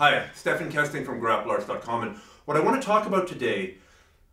Hi, Stephan Kesting from grapplers.com, and what I want to talk about today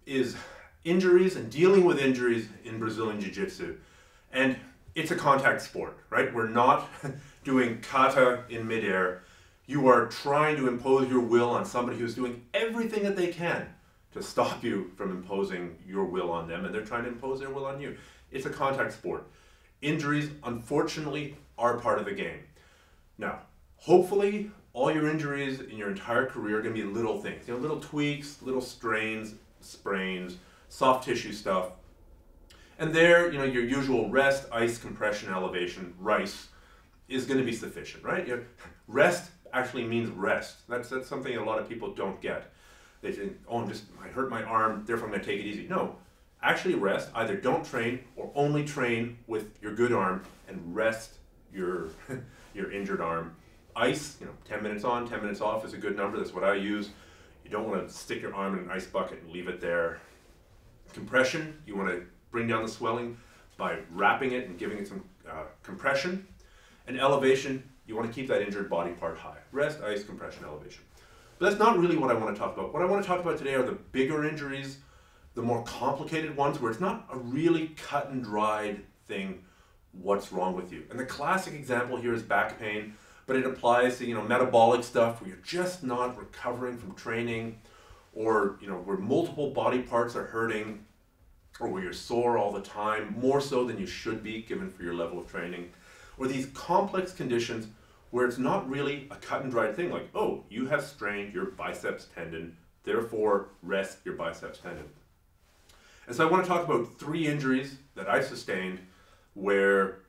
is injuries and dealing with injuries in Brazilian Jiu-Jitsu. And it's a contact sport, right? We're not doing kata in midair. You are trying to impose your will on somebody who's doing everything that they can to stop you from imposing your will on them, and they're trying to impose their will on you. It's a contact sport. Injuries, unfortunately, are part of the game. Now, hopefully, all your injuries in your entire career are going to be little things, little tweaks, little strains, sprains, soft tissue stuff. And there, your usual rest, ice, compression, elevation, RICE is going to be sufficient, right? Rest actually means rest. That's something a lot of people don't get. They think, oh, I hurt my arm, therefore I'm going to take it easy. No, actually rest. Either don't train or only train with your good arm and rest your injured arm. Ice, 10 minutes on, 10 minutes off is a good number. That's what I use. You don't want to stick your arm in an ice bucket and leave it there. Compression, you want to bring down the swelling by wrapping it and giving it some compression. And elevation, you want to keep that injured body part high. Rest, ice, compression, elevation. But that's not really what I want to talk about. What I want to talk about today are the bigger injuries, the more complicated ones where it's not a really cut and dried thing, what's wrong with you. And the classic example here is back pain. But it applies to metabolic stuff where you're just not recovering from training, or where multiple body parts are hurting, or where you're sore all the time, more so than you should be given for your level of training, or these complex conditions where it's not really a cut and dried thing like, oh, you have strained your biceps tendon, therefore rest your biceps tendon. And so I want to talk about 3 injuries that I sustained where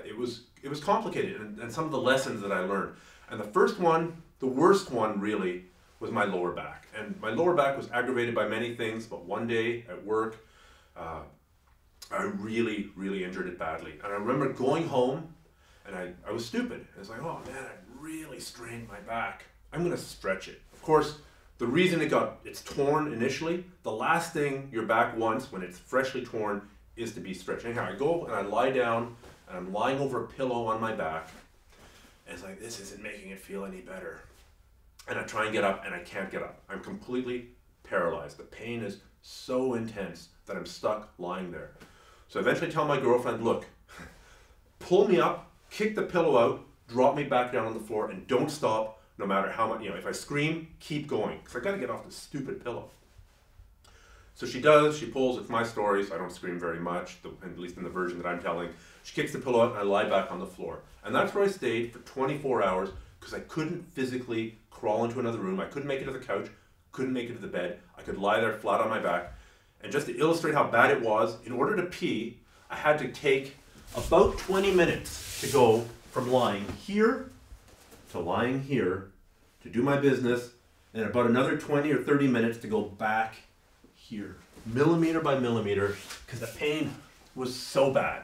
it was complicated, and some of the lessons that I learned. And the first one, the worst one really, was my lower back. And my lower back was aggravated by many things, but one day at work, I really, really injured it badly. And I remember going home, and I was stupid. I was like, oh man, I really strained my back. I'm gonna stretch it. Of course, the reason it's torn initially, the last thing your back wants when it's freshly torn is to be stretched. Anyhow, I go and I lie down, and I'm lying over a pillow on my back, and it's like, this isn't making it feel any better. And I try and get up, and I can't get up. I'm completely paralyzed. The pain is so intense that I'm stuck lying there. So I eventually tell my girlfriend, look, pull me up, kick the pillow out, drop me back down on the floor, and don't stop no matter how much, if I scream, keep going, because I got to get off this stupid pillow. So she does, she pulls, it's my story, so I don't scream very much, at least in the version that I'm telling. She kicks the pillow out and I lie back on the floor. And that's where I stayed for 24 hours because I couldn't physically crawl into another room. I couldn't make it to the couch, couldn't make it to the bed. I could lie there flat on my back. And just to illustrate how bad it was, in order to pee, I had to take about 20 minutes to go from lying here to lying here to do my business, and about another 20 or 30 minutes to go back here, millimeter by millimeter, because the pain was so bad.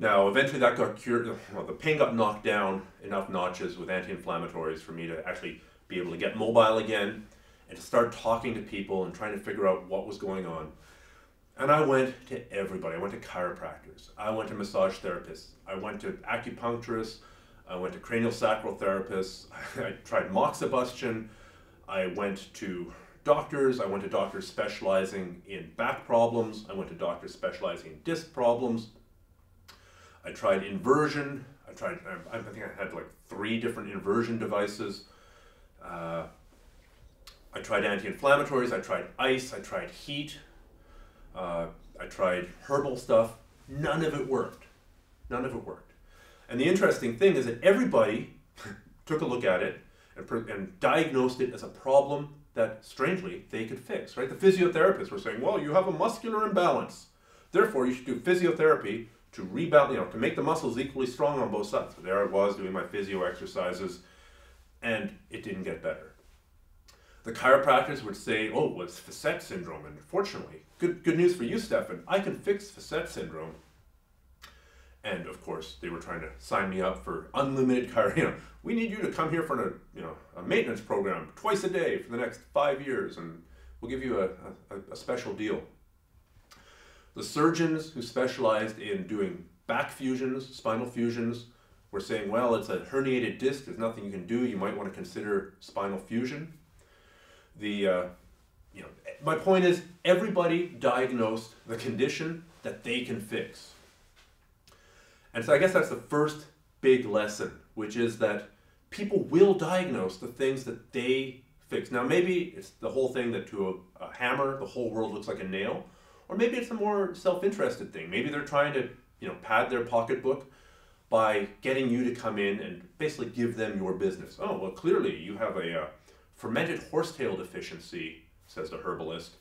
Now, eventually that got cured. Well, the pain got knocked down enough notches with anti-inflammatories for me to actually be able to get mobile again and to start talking to people and trying to figure out what was going on. And I went to everybody. I went to chiropractors. I went to massage therapists. I went to acupuncturists. I went to cranial sacral therapists. I tried moxibustion. I went to doctors. I went to doctors specializing in back problems. I went to doctors specializing in disc problems. I tried inversion. I think I had like 3 different inversion devices. I tried anti-inflammatories. I tried ice. I tried heat. I tried herbal stuff. None of it worked. None of it worked. And the interesting thing is that everybody took a look at it and diagnosed it as a problem that, strangely, they could fix, right? The physiotherapists were saying, well, you have a muscular imbalance. Therefore, you should do physiotherapy to rebalance, to make the muscles equally strong on both sides. So there I was doing my physio exercises, and it didn't get better. The chiropractors would say, oh, well, it's Facet syndrome, and fortunately, good news for you, Stephan, I can fix Facet syndrome. And of course, they were trying to sign me up for unlimited chiro. We need you to come here for a maintenance program twice a day for the next 5 years, and we'll give you a special deal. The surgeons who specialized in doing back fusions, spinal fusions, we're saying, well, it's a herniated disc, there's nothing you can do, you might want to consider spinal fusion. My point is, everybody diagnosed the condition that they can fix. And so I guess that's the first big lesson, which is that people will diagnose the things that they fix. Now maybe it's the whole thing that to a hammer, the whole world looks like a nail, or maybe it's a more self-interested thing. Maybe they're trying to, pad their pocketbook by getting you to come in and basically give them your business. Oh, well, clearly you have a fermented horsetail deficiency, says the herbalist,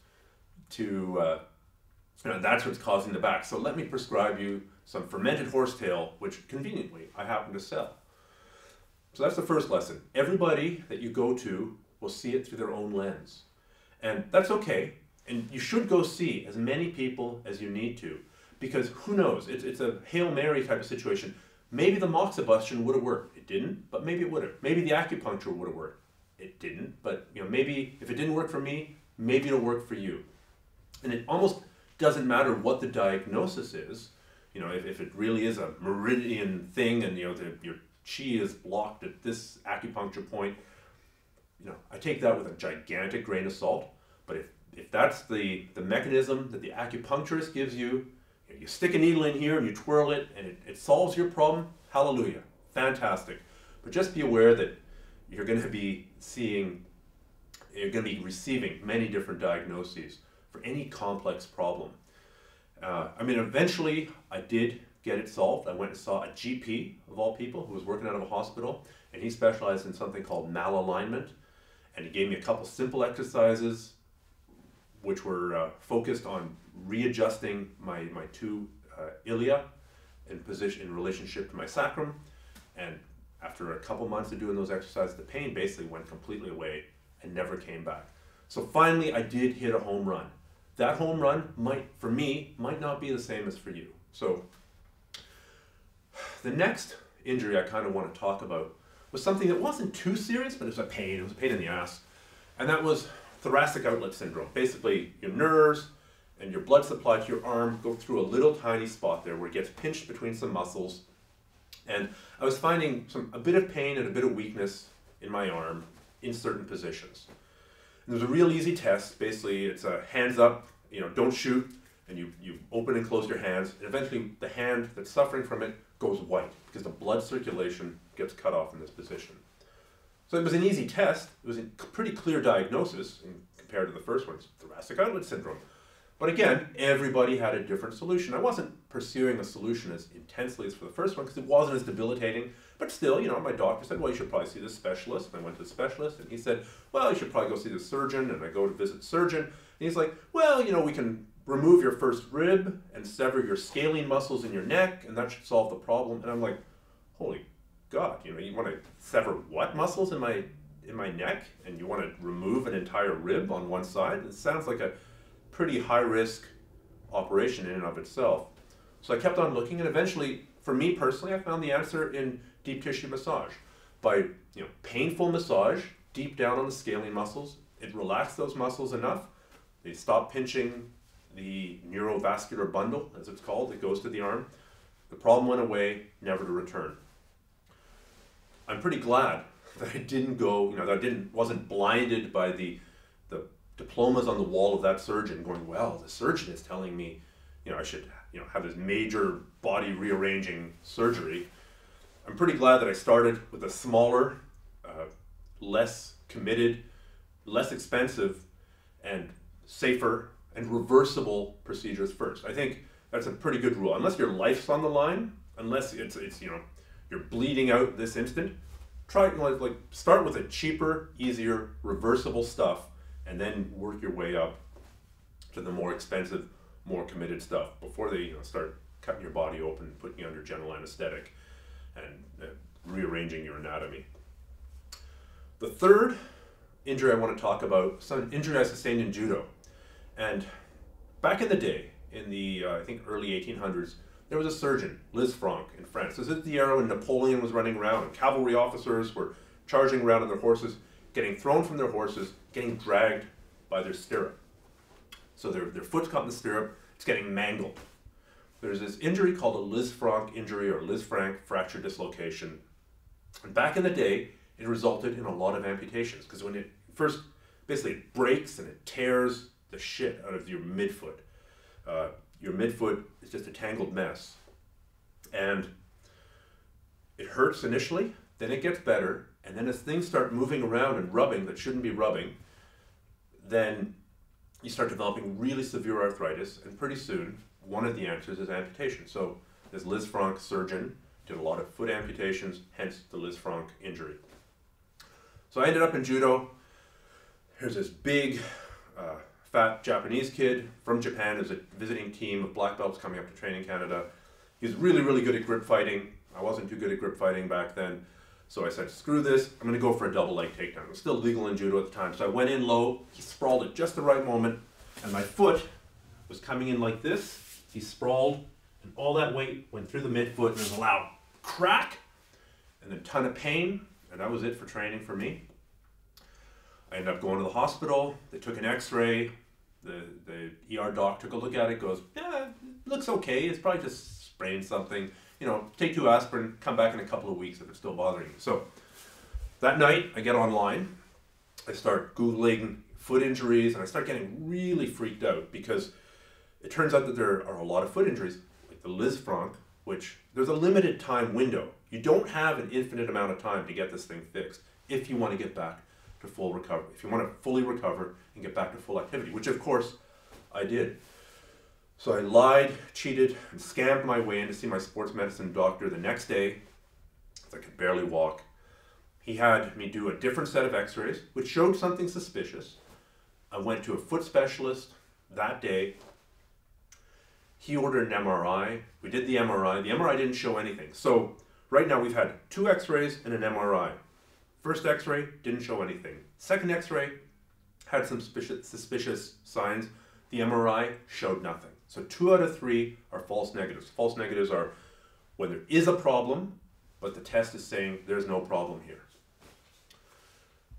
that's what's causing the back. So let me prescribe you some fermented horsetail, which conveniently I happen to sell. So that's the first lesson. Everybody that you go to will see it through their own lens. And that's okay. And you should go see as many people as you need to, because who knows, it's a Hail Mary type of situation. Maybe the moxibustion would have worked. It didn't, but maybe it would have. Maybe the acupuncture would have worked. It didn't, but maybe if it didn't work for me, maybe it'll work for you. And it almost doesn't matter what the diagnosis is. If it really is a meridian thing and your chi is blocked at this acupuncture point, I take that with a gigantic grain of salt. But if that's the mechanism that the acupuncturist gives you, you stick a needle in here and you twirl it and it solves your problem, hallelujah, fantastic. But just be aware that you're going to be receiving many different diagnoses for any complex problem. Eventually I did get it solved. I went and saw a GP, of all people, who was working out of a hospital, and he specialized in something called malalignment. And he gave me a couple simple exercises which were focused on readjusting my two ilia in relationship to my sacrum. And after a couple months of doing those exercises, the pain basically went completely away and never came back. So finally I did hit a home run. That home run for me might not be the same as for you. So the next injury I kind of want to talk about was something that wasn't too serious, but it was a pain in the ass. And that was thoracic outlet syndrome. Basically, your nerves and your blood supply to your arm go through a little tiny spot there where it gets pinched between some muscles. And I was finding a bit of pain and a bit of weakness in my arm in certain positions. And there's a real easy test. Basically, it's a hands up, don't shoot, and you open and close your hands, and eventually the hand that's suffering from it goes white because the blood circulation gets cut off in this position. So it was an easy test. It was a pretty clear diagnosis compared to the first one, thoracic outlet syndrome. But again, everybody had a different solution. I wasn't pursuing a solution as intensely as for the first one because it wasn't as debilitating. But still, my doctor said, well, you should probably see this specialist. And I went to the specialist and he said, well, you should probably go see the surgeon. And I go to visit the surgeon. And he's like, well, we can remove your first rib and sever your scalene muscles in your neck, and that should solve the problem. And I'm like, holy God, you want to sever what muscles in my neck? And you want to remove an entire rib on one side? It sounds like a pretty high-risk operation in and of itself. So I kept on looking, and eventually, for me personally, I found the answer in deep tissue massage. By painful massage, deep down on the scalene muscles, it relaxed those muscles enough. They stopped pinching the neurovascular bundle, as it's called, that goes to the arm. The problem went away, never to return. I'm pretty glad that I didn't go, that I wasn't blinded by the diplomas on the wall of that surgeon going, well, the surgeon is telling me, I should, have this major body rearranging surgery. I'm pretty glad that I started with a smaller, less committed, less expensive, and safer and reversible procedures first. I think that's a pretty good rule. Unless your life's on the line, unless it's you're bleeding out this instant, start with a cheaper, easier, reversible stuff, and then work your way up to the more expensive, more committed stuff before they start cutting your body open and putting you under general anesthetic and rearranging your anatomy. The third injury I want to talk about is an injury I sustained in judo. And back in the day, in the I think early 1800s, there was a surgeon, Liz Franck, in France. This is the era when Napoleon was running around and cavalry officers were charging around on their horses, getting thrown from their horses, getting dragged by their stirrup. So their foot's caught in the stirrup, it's getting mangled. there's this injury called a Lisfranc injury or Lisfranc fracture dislocation. And back in the day, it resulted in a lot of amputations because when it first, basically it breaks and it tears the shit out of your midfoot. Your midfoot is just a tangled mess. And it hurts initially, then it gets better, and then as things start moving around and rubbing that shouldn't be rubbing, then you start developing really severe arthritis, and pretty soon, one of the answers is amputation. So this Lisfranc surgeon did a lot of foot amputations, hence the Lisfranc injury. So I ended up in judo. Here's this big, fat Japanese kid from Japan who's a visiting team of black belts coming up to train in Canada. He's really, really good at grip fighting. I wasn't too good at grip fighting back then. So I said, screw this, I'm gonna go for a double leg takedown. It was still legal in judo at the time. So I went in low, he sprawled at just the right moment, and my foot was coming in like this. He sprawled, and all that weight went through the midfoot, and there's a loud crack, and then a ton of pain, and that was it for training for me. I ended up going to the hospital. They took an x-ray. The ER doc took a look at it, goes, yeah, it looks okay. It's probably just sprained something. You know, take 2 aspirin, come back in a couple of weeks if it's still bothering you. So that night, I get online. I start Googling foot injuries, and I start getting really freaked out because it turns out that there are a lot of foot injuries, like the Lisfranc, which there's a limited time window. You don't have an infinite amount of time to get this thing fixed if you want to get back to full recovery, if you want to fully recover and get back to full activity, which of course I did. So I lied, cheated, and scammed my way in to see my sports medicine doctor the next day, because I could barely walk. He had me do a different set of x-rays, which showed something suspicious. I went to a foot specialist that day. He ordered an MRI. We did the MRI. The MRI didn't show anything. So right now we've had 2 x-rays and an MRI. First x-ray didn't show anything. Second x-ray had some suspicious signs. The MRI showed nothing. So 2 out of 3 are false negatives. False negatives are when there is a problem, but the test is saying there's no problem here.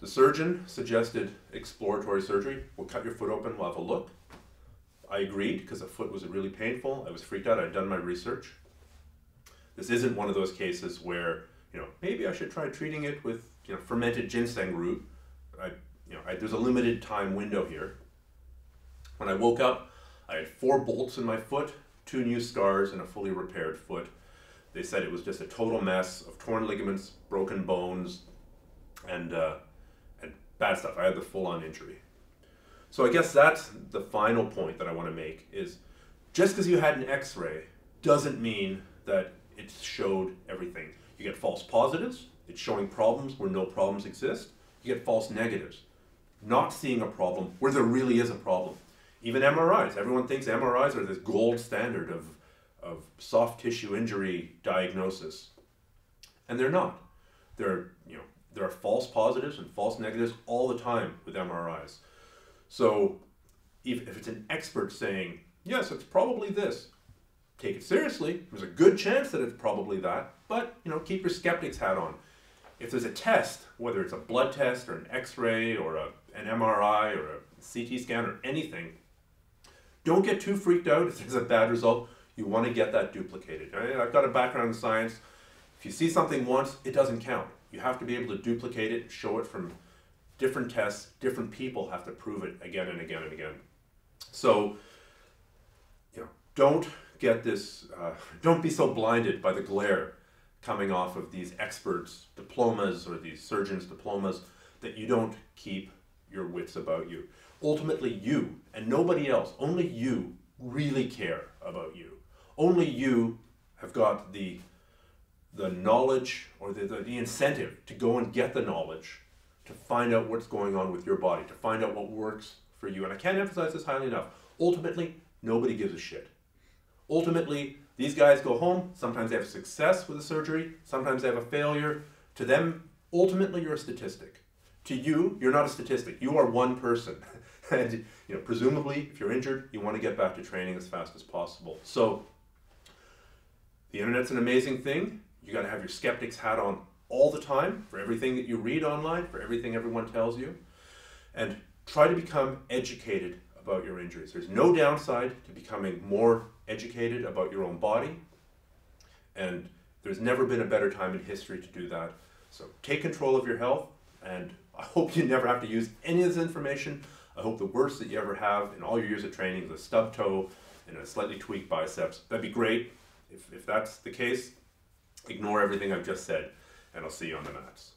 The surgeon suggested exploratory surgery. We'll cut your foot open, we'll have a look. I agreed because the foot was really painful. I was freaked out. I'd done my research. This isn't one of those cases where, you know, maybe I should try treating it with, you know, fermented ginseng root. There's a limited time window here. When I woke up, I had 4 bolts in my foot, 2 new scars, and a fully repaired foot. They said it was just a total mess of torn ligaments, broken bones, and bad stuff. I had the full-on injury. So I guess that's the final point that I want to make is just because you had an x-ray doesn't mean that it showed everything. You get false positives, it's showing problems where no problems exist. You get false negatives, not seeing a problem where there really is a problem. Even MRIs, everyone thinks MRIs are this gold standard of soft tissue injury diagnosis. And they're not. There are false positives and false negatives all the time with MRIs. So if it's an expert saying, yes, it's probably this, take it seriously. There's a good chance that it's probably that, but keep your skeptic's hat on. If there's a test, whether it's a blood test or an x-ray or an MRI or a CT scan or anything, don't get too freaked out if there's a bad result. You want to get that duplicated. I've got a background in science. If you see something once, it doesn't count. You have to be able to duplicate it, show it from different tests. Different people have to prove it again and again and again. So, don't get this, don't be so blinded by the glare coming off of these experts' diplomas or these surgeons' diplomas that you don't keep your wits about you. Ultimately, you and nobody else, only you really care about you. Only you have got the knowledge or the incentive to go and get the knowledge, to find out what's going on with your body, to find out what works for you. And I can't emphasize this highly enough. Ultimately, nobody gives a shit. Ultimately, these guys go home. Sometimes they have success with the surgery. Sometimes they have a failure. To them, ultimately, you're a statistic. To you, you're not a statistic. You are one person. And presumably, if you're injured, you want to get back to training as fast as possible. So, the internet's an amazing thing. You got to have your skeptic's hat on all the time for everything that you read online, for everything everyone tells you. And try to become educated about your injuries. There's no downside to becoming more educated about your own body, and there's never been a better time in history to do that. So take control of your health, and I hope you never have to use any of this information. I hope the worst that you ever have in all your years of training is a stub toe and a slightly tweaked biceps. That'd be great. If that's the case, ignore everything I've just said, and I'll see you on the mats.